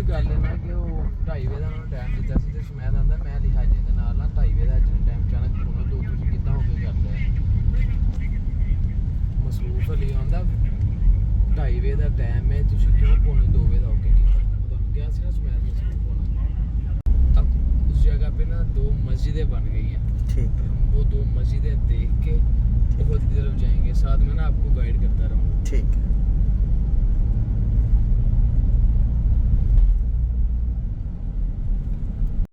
गल है ना कि वो 2:30 बजे का टाइम दिता सी ते सुमैद आंदा मैं लिहाजे दे नाल आ 2:30 बजे का टाइम अचानक फोन दो तुसीं किद्दां हो के कर लिया मसरूफ अली आंदा 2:30 बजे का टाइम है तुसीं क्यों 2:45 बजे का ओके कीता मैं तुहानूं कहा सी ना सुमैद मसरूफ होना। अब उस जगह पे ना 2 मस्जिदें बन गई हैं। ठीक है, हम वो 2 मस्जिदें देख के बहुत की तरफ जाएंगे, साथ में ना आपको गाइड करता रहूँगा। ठीक है।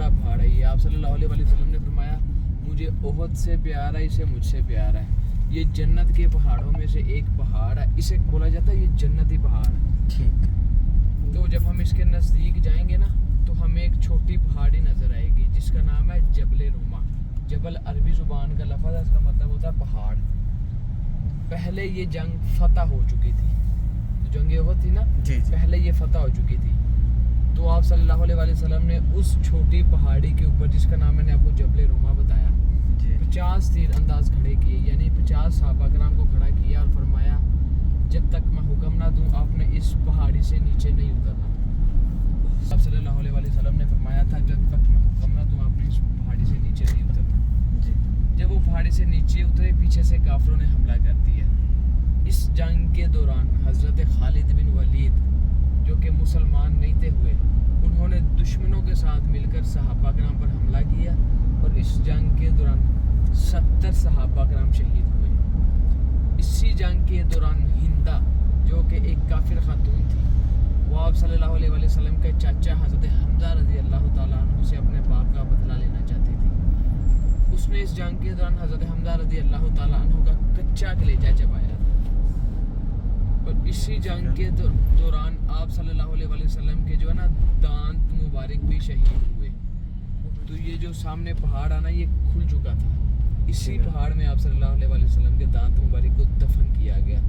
पहाड़ है ये, आप सल्लल्लाहु अलैहि वसल्लम ने फरमाया मुझे ओहद से प्यार है, इसे मुझसे प्यार है। ये जन्नत के पहाड़ों में से एक पहाड़ है, इसे बोला जाता है ये जन्नती पहाड़ है। ठीक है। तो जब हम इसके नज़दीक जाएंगे ना तो हमें एक छोटी पहाड़ी नज़र आएगी जिसका नाम है जबल रोमा। जबल अरबी ज़ुबान का लफ्ज़ है, इसका मतलब होता है पहाड़। पहले ये जंग फतह हो चुकी थी, तो जंग ओहद थी ना, जी जी। पहले ये फतह हो चुकी थी। तो आप सल्लल्लाहु अलैहि वसल्लम ने उस छोटी पहाड़ी के ऊपर जिसका नाम मैंने आपको जबल रोमा बताया, 50 तीर अंदाज खड़े किए, यानी 50 सहाबा कराम को खड़ा किया और फरमाया जब तक मैं हुक्म ना दूं आपने इस पहाड़ी से नीचे नहीं उतरना। आप सल्लल्लाहु अलैहि वसल्लम ने फरमाया था जब तक मैं हुक्म ना दूं आपने इस पहाड़ी से नीचे नहीं उतरना। जी। जब वो पहाड़ी से नीचे उतरे पीछे से काफिरों ने हमला कर दिया। इस जंग के दौरान हज़रत खालिद बिन वलीद जो कि मुसलमान नहीं थे हुए, उन्होंने दुश्मनों के साथ मिलकर सहाबा कराम पर हमला किया और इस जंग के दौरान 70 सहाबा कराम शहीद हुए। इसी जंग के दौरान हिंदा जो कि एक काफिर खातून थी, वो आप सल्लल्लाहु अलैहि वसल्लम के चाचा हज़रत हमजा रज़ी अल्लाह ताला अन्हु से अपने बाप का बदला लेना चाहती थी। उसने इस जंग के दौरान हज़रत हमजा रज़ी अल्लाह ताला अन्हु का कच्चा कलेजा चबाया था। और इसी जंग के दौरान आप सल्लल्लाहु अलैहि वसल्लम के जो है ना दांत मुबारक भी शहीद हुए। तो ये जो सामने पहाड़ है ना ये खुल चुका था, इसी पहाड़ में आप सल्लल्लाहु अलैहि वसल्लम के दांत मुबारक को दफन किया गया।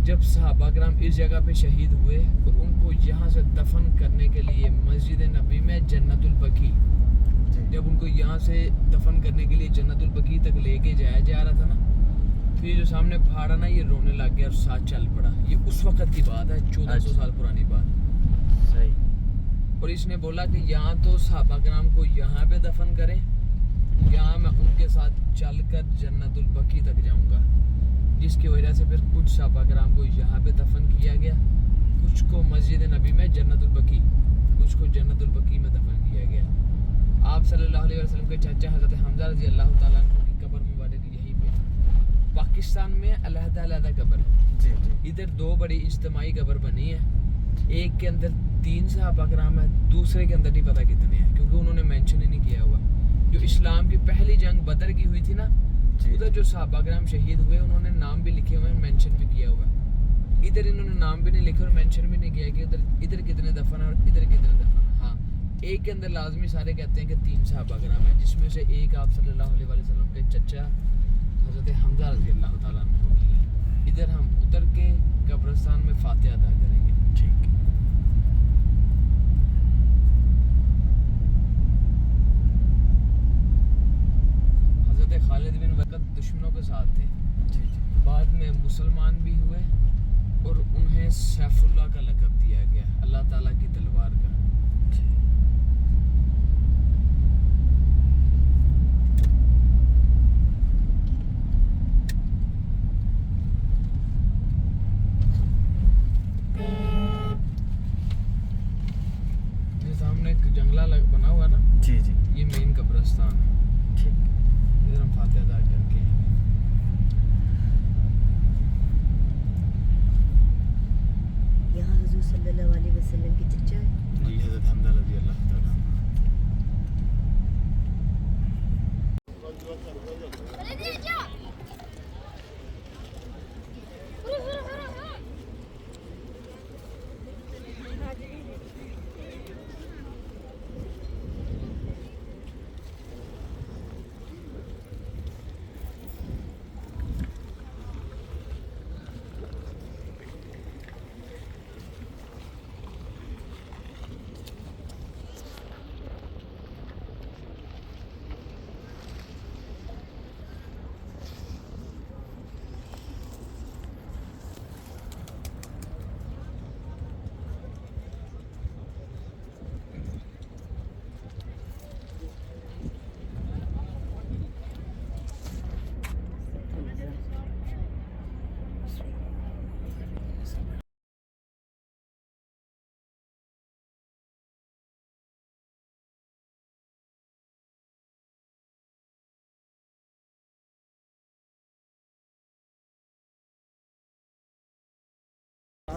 जब सहाबा कराम इस जगह पे शहीद हुए तो उनको यहाँ से दफन करने के लिए मस्जिद नबी में जन्नतुल बकी, जब उनको यहाँ से दफन करने के लिए जन्नतुल बकी तक लेके जाया जा रहा था ना, तो ये जो सामने पहाड़ है ना ये रोने लग गया और साथ चल पड़ा। ये उस वक्त की बात है, 1400 साल पुरानी बात। सही। और इसने बोला कि यहाँ तो सहाबा कराम को यहाँ पे दफन करें, यहाँ मैं उनके साथ चलकर जन्नतुल बकी तक जाऊँगा। जिसकी वजह से फिर कुछ सहाबा कराम को यहाँ पे दफन किया गया, कुछ को मस्जिद नबी में जन्नतुल बकी, कुछ को जन्नतुल बकी में दफन किया गया। आप सल्लल्लाहु अलैहि वसल्लम के चाचा हज़रत हमजा रज़ी अल्लाह ताला अन्हु की कब्र मुबारक यहीं पे। पाकिस्तान में अलग-अलग कब्र है। जी जी। इधर 2 बड़ी इज्तिमाई कब्र बनी है, एक के अंदर 3 सहाबा कराम है, दूसरे के अंदर नहीं पता कितने हैं क्योंकि उन्होंने मेंशन ही नहीं किया हुआ। जो इस्लाम की पहली जंग बदर की हुई थी ना, उधर जो सहाबा कराम शहीद हुए उन्होंने नाम भी लिखे हुए हैं, मेंशन भी किया हुआ है। इधर इन्होंने नाम भी नहीं लिखे और मेंशन भी नहीं किया कि इधर कितने दफन है और इधर कितने दफन है। हाँ, एक के अंदर लाजमी सारे कहते हैं कि 3 सहाबा कराम है, जिसमें से एक आप सल्लल्लाहु अलैहि वसल्लम के चचा हज़रत हमजा रज़ी अल्लाह ताला अन्हु की है। इधर हम उतर के कब्रिस्तान में फातिहा अदा करेंगे। ठीक। हज़रत खालिद बिन वलीद दुश्मनों के साथ थे, जी जी। बाद में मुसलमान भी हुए और उन्हें सैफुल्लाह का लक़ब दिया गया, अल्लाह ताला की तलवार का। सामने एक जंगला बना हुआ ना, जी जी। ये मेन कब्रिस्तान है। ठीक। इधर हम फातिहा अदा करके यहाँ हुजूर सल्लल्लाहु अलैहि वसल्लम के चचा है। जी हज़रत हमजा रज़ी अल्लाह ताला।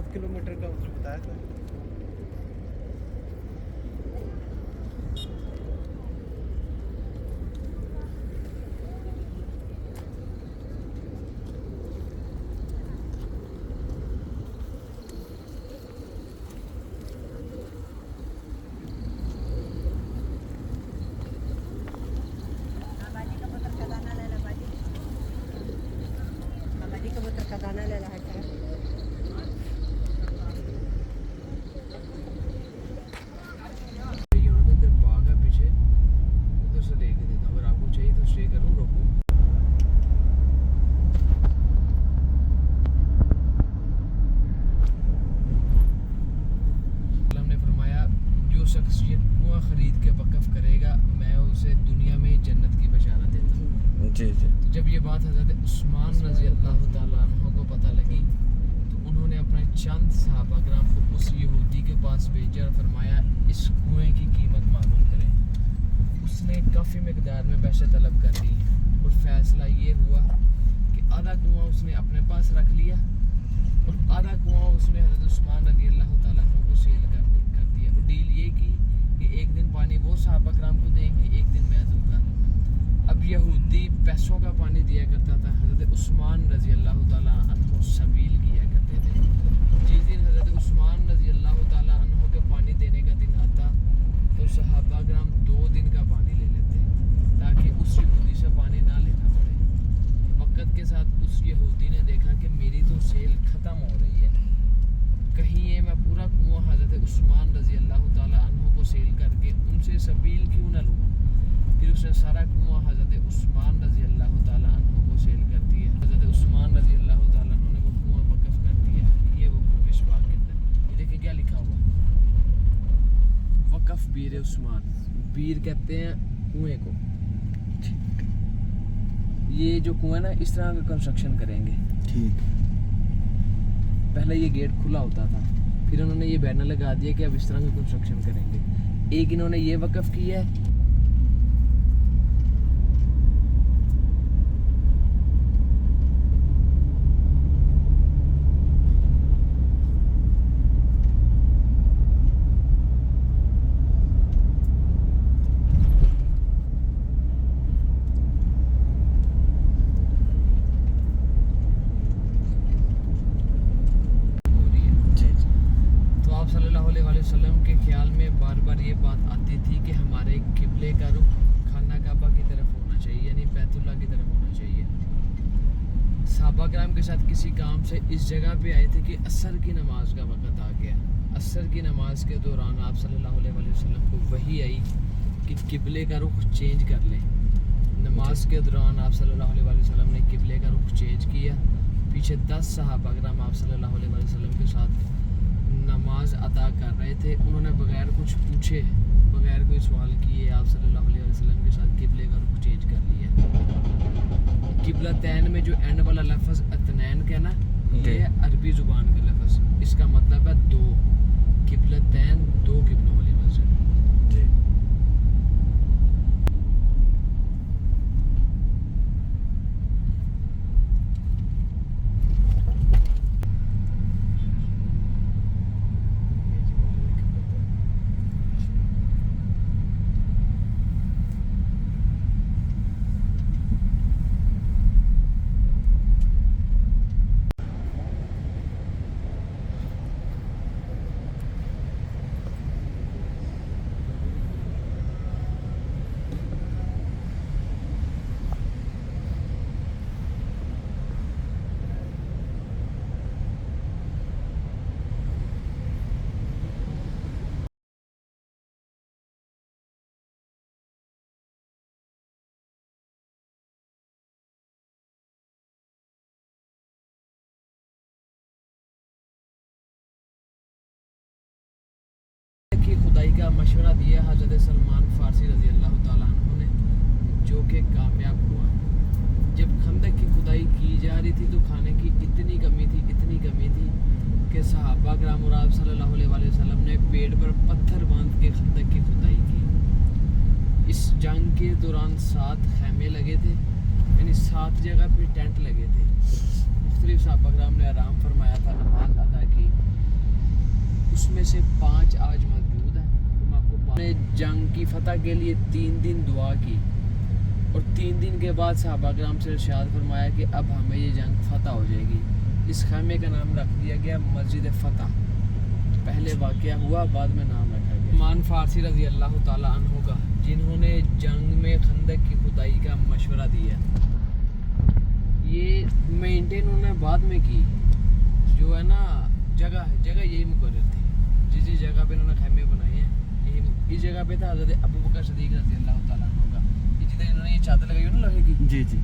7 किलोमीटर का मतलब बताया था। आबादी कबूतर का दाना ले ला बाजी। आबादी कबूतर का दाना ले ला है क्या? ये होना इधर बाग है पीछे, उधर से लेके देता हूँ। अगर आपको चाहिए तो स्टे करो, रोको। हमने फरमाया जो शख्स ये कुआं खरीद के वक़्फ़ करेगा मैं उसे दुनिया में जन्नत की बशारत देता हूँ। जी जी। तो जब ये बात हज़रत उस्मान रज़ी अल्लाह ताला अन्हु को पता लगी तो उन्होंने अपने चंद सहाबा किराम को उस यहूदी के पास भेजा और फरमाया इस कुएं की कीमत मालूम करें। उसने काफ़ी मिकदार में पैसे तलब कर ली और फैसला ये हुआ कि आधा कुआं उसने अपने पास रख लिया और आधा कुआं उसने हज़रत उस्मान रज़ी अल्लाह ताला अन्हु को सेल कर दिया। और डील ये की कि एक दिन पानी वो सहाबा किराम को देंगे, एक दिन मैं दूँगा। अब यहूदी पैसों का पानी दिया करता था, हज़रत उस्मान रज़ी अल्लाह ताला अन्हु सबील किया करते थे। जिस दिन हज़रत उस्मान रज़ी अल्लाह ताला अन्हु के पानी देने का दिन आता तो सहाबा किराम 2 दिन का पानी ले लेते ताकि उस यहूदी से पानी ना लेना पड़े। वक़्त के साथ उस यहूदी ने देखा कि मेरी तो सेल ख़त्म हो रही है, कहीं ये मैं पूरा कुआं हज़रत उस्मान रज़ी अल्लाह ताला अन्हु को सेल करके उनसे सबील क्यों ना लूँ। फिर उसने सारा कुआं हज़रत उस्मान रज़ी अल्लाह ताला अन्हु को सेल कर दिया। हज़रत उस्मान रज़ी अल्लाह ताला अन्हु ने वो कुआं वक़्फ़ कर दिया। ये वो कुआं इस बाग के अंदर, ये देखिए क्या लिखा हुआ, वक़्फ़ बीर उस्मान। बीर कहते हैं कुएं को। ये जो कुआं ना इस तरह का कंस्ट्रक्शन करेंगे। ठीक। पहले ये गेट खुला होता था, फिर उन्होंने ये बैनर लगा दिया कि अब इस तरह का कंस्ट्रक्शन करेंगे। एक इन्होंने ये वक़्फ़ किया है, वसल्लम के ख्याल में बार बार ये बात आती थी कि हमारे किबले का रुख खाना काबा की तरफ होना चाहिए, यानी बैतुल्लाह की तरफ होना चाहिए। सहाबा किराम के साथ किसी काम से इस जगह पे आए थे कि असर की नमाज का वक़्त आ गया। असर की नमाज के दौरान आप सल्लल्लाहु अलैहि वसल्लम को वही आई कि किबले का रुख चेंज कर लें। नमाज के दौरान आप सल्लल्लाहु अलैहि वसल्लम ने किबले का रुख चेंज किया। पीछे 10 सहाबा किराम आप सल्लल्लाहु अलैहि वसल्लम के साथ नमाज अदा कर रहे थे। उन्होंने बगैर कुछ पूछे, बगैर कोई सवाल किए आप सल्लल्लाहु अलैहि वसल्लम के साथ किबले का रुख चेंज कर लिया। किबला तैन में जो एंड वाला लफ्ज़ अतनैन का ना, ये अरबी ज़ुबान का लफ्ज़, इसका मतलब है 2। किबला तैन 2 किबलों वाली मस्जिद। की खुदाई का मशवरा दिया हज़रत सलमान फ़ारसी रज़ी अल्लाह ताला अन्हु ने, जो कि कामयाब हुआ। जब खंदक की खुदाई की जा रही थी तो खाने की इतनी कमी थी कि सहाबा किराम और आप सल्लल्लाहु अलैहि वसल्लम ने पेड़ पर पत्थर बांध के खंदक की खुदाई की। इस जंग के दौरान 7 खैमे लगे थे, यानी 7 जगह पे टेंट लगे थे। मुख्तलिफ सहाबा किराम ने आराम फरमाया था, नमाज अदा की। उसमें से 5 आज मौजूद हैं। हम आपको जंग की फतह के लिए 3 दिन दुआ की और 3 दिन के बाद सहाबा किराम से इरशाद फरमाया कि अब हमें ये जंग फतह हो जाएगी। इस खैमे का नाम रख दिया गया मस्जिद फतह। पहले वाक़या हुआ, बाद में नाम रखा गया। सलमान फारसी रज़ी अल्लाह ताला अन्हु का, जिन्होंने जंग में खंदक की खुदाई का मशवरा दिया, ये मेंटेन उन्होंने बाद में की। जो है ना जगह जगह यही मुकर्रर थी, जिस जगह पे उन्होंने खैमे बनाए हैं यही इस जगह पे था हज़रत अबू बकर सिद्दीक़ रज़ी अल्लाह ताला अन्हु का। जिधर इन्होंने ये चादर लगाई हो ना लोहे की, जी जी,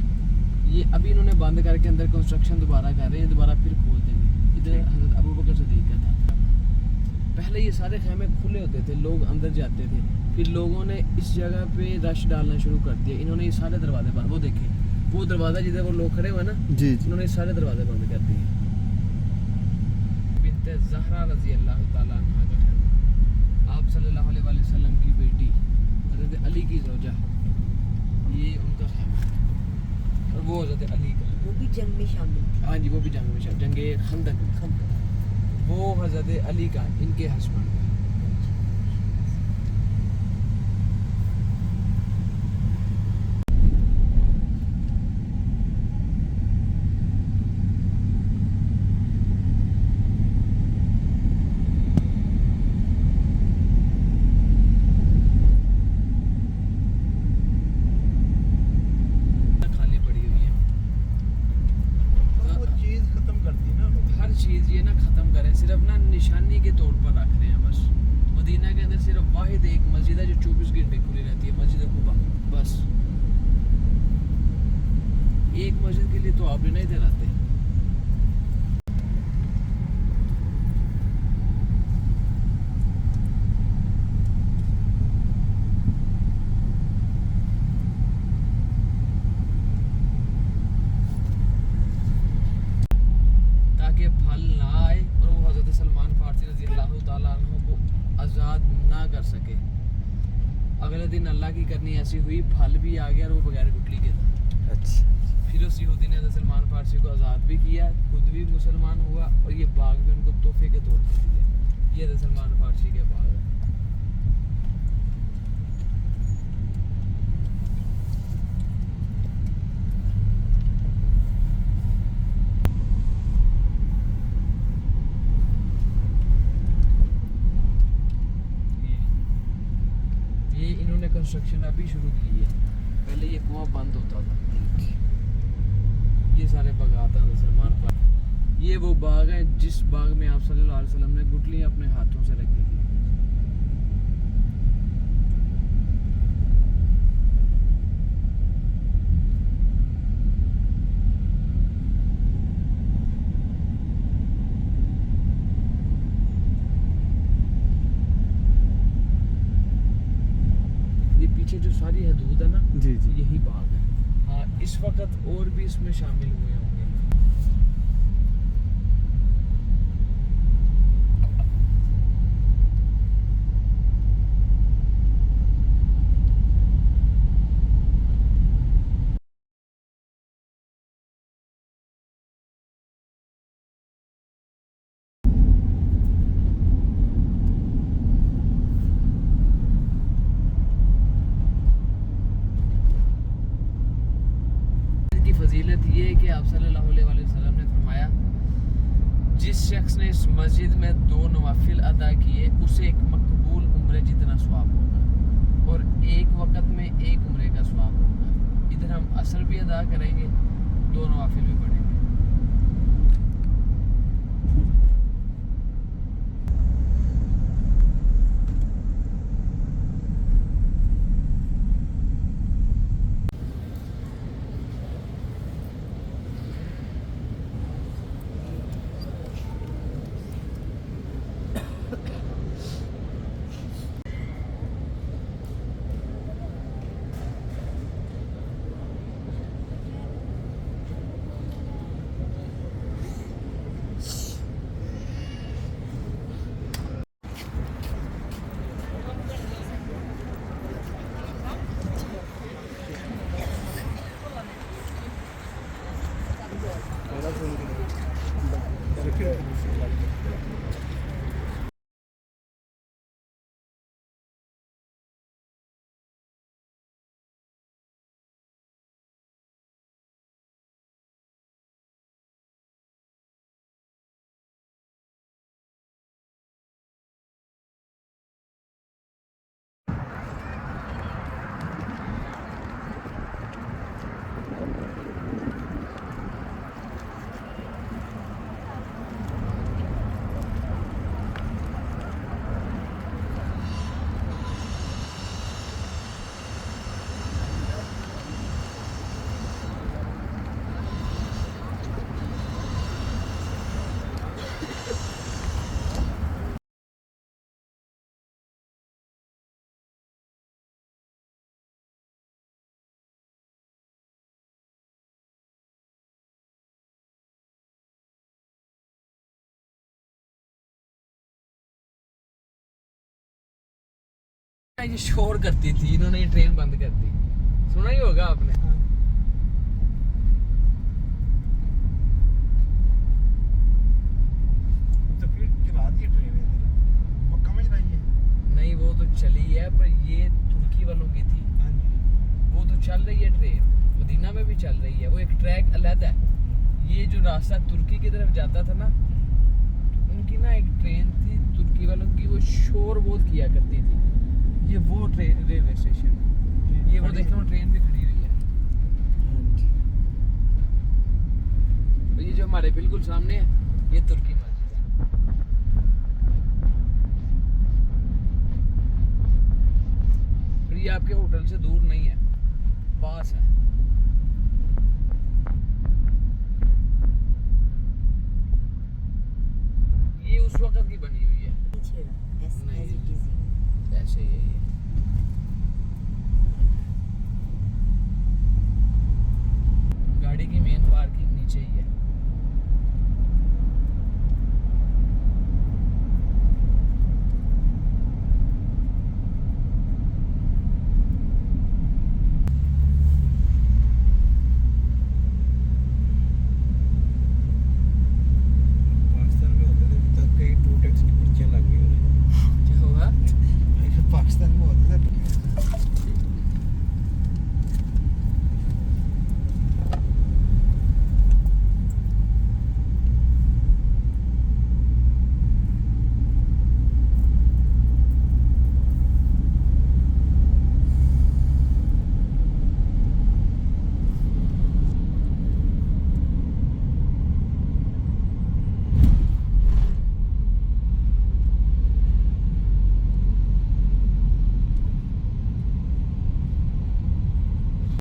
ये अभी इन्होंने बंद करके अंदर कंस्ट्रक्शन दोबारा कर रहे हैं, दोबारा फिर खोल देंगे। इधर हज़रत अबू बकर सिद्दीक़ का था। पहले ये सारे खैमे खुले होते थे, लोग अंदर जाते थे। फिर लोगों ने इस जगह पे रश डालना शुरू कर दिया। इन्होंने ये सारे दरवाजे बंद, वो देखें वो दरवाज़ा जिधर वो लोग खड़े हुए ना, जी जी, इन्होंने सारे दरवाजे बंद कर दिए। बिन्ते ज़हरा रज़ी अल्लाह ताला अन्हा का खैमा, आप सल्लल्लाहु अलैहि वसल्लम की बेटी हज़रत अली की ज़ौजा, ये उनका खैमा। और वो हज़रत अली का, वो भी जंग में शामिल थे। हाँ जी, वो भी जंग में शामिल, जंगे खंदक में। वो हज़रत अली का, इनके हस्बैंड का। खाली पड़ी हुई है। वो चीज़ खत्म कर दी ना उन्होंने। हर चीज़ ये ना ख़त्म करें, सिर्फ ना निशानी के तौर पर रख रहे हैं बस। मदीना के अंदर सिर्फ वाहिद एक मस्जिद है जो 24 घंटे खुली रहती है, मस्जिद कुबा। बस एक मस्जिद के लिए तो आप नहीं थे रहते। ताकि फल ना आए और वो हज़रत सलमान फारसी रज़ी अल्लाह ताला अन्हु को आज़ाद ना कर सके। अगले दिन अल्लाह की करनी ऐसी हुई, फल भी आ गया और वो बगैर गुटली के था। अच्छा, फिर उस यहूदी ने हज़रत सलमान फारसी को आज़ाद भी किया, खुद भी मुसलमान हुआ और ये बाग भी उनको तोहफे के तौर पर दिया। ये हज़रत सलमान फारसी के बाग है। ये इन्होंने कंस्ट्रक्शन अभी शुरू की है, पहले ये कुआं बंद होता था। ये सारे बागात हैं सलमान पर। ये वो बाग है जिस बाग में आप सल्लल्लाहु अलैहि वसल्लम ने गुठलियाँ अपने हाथों से रखी थी। ये पीछे जो सारी हदूद है ना, जी जी, यही बाग है। हाँ, इस वक्त और भी इसमें शामिल हुए होंगे। की फजीलत ये है कि आप सल्लल्लाहु अलैहि वसल्लम ने फरमाया, जिस शख्स ने इस मस्जिद में 2 नवाफिल अदा किए उसे एक मकबूल उम्रे जितना सवाब होगा और एक वक्त में एक उम्रे का सवाब होगा। इधर हम असर भी अदा करेंगे, 2 नवाफिल भी पढ़ेंगे। ये शोर करती थी, इन्होंने ये ट्रेन बंद कर दी, सुना ही होगा आपने। तो फिर चला दी ट्रेन मक्का में चलाई है। नहीं वो तो चली है, पर ये तुर्की वालों की थी, हाँ जी। वो तो चल रही है ट्रेन, मदीना में भी चल रही है, वो एक ट्रैक अलग है। ये जो रास्ता तुर्की की तरफ जाता था ना, उनकी ना एक ट्रेन थी तुर्की वालों की, वो शोर बहुत किया करती थी। ये वो ट्रेन रेलवे स्टेशन, ये वो देखो ट्रेन भी खड़ी हुई है। तो ये जो हमारे बिल्कुल सामने है, ये तुर्की मस्जिद है। फिर ये आपके होटल से दूर नहीं है, पास है। ये उस वक्त की बनी हुई है, नहीं छेड़ा, as नहीं। it is. ऐसे ही है ये।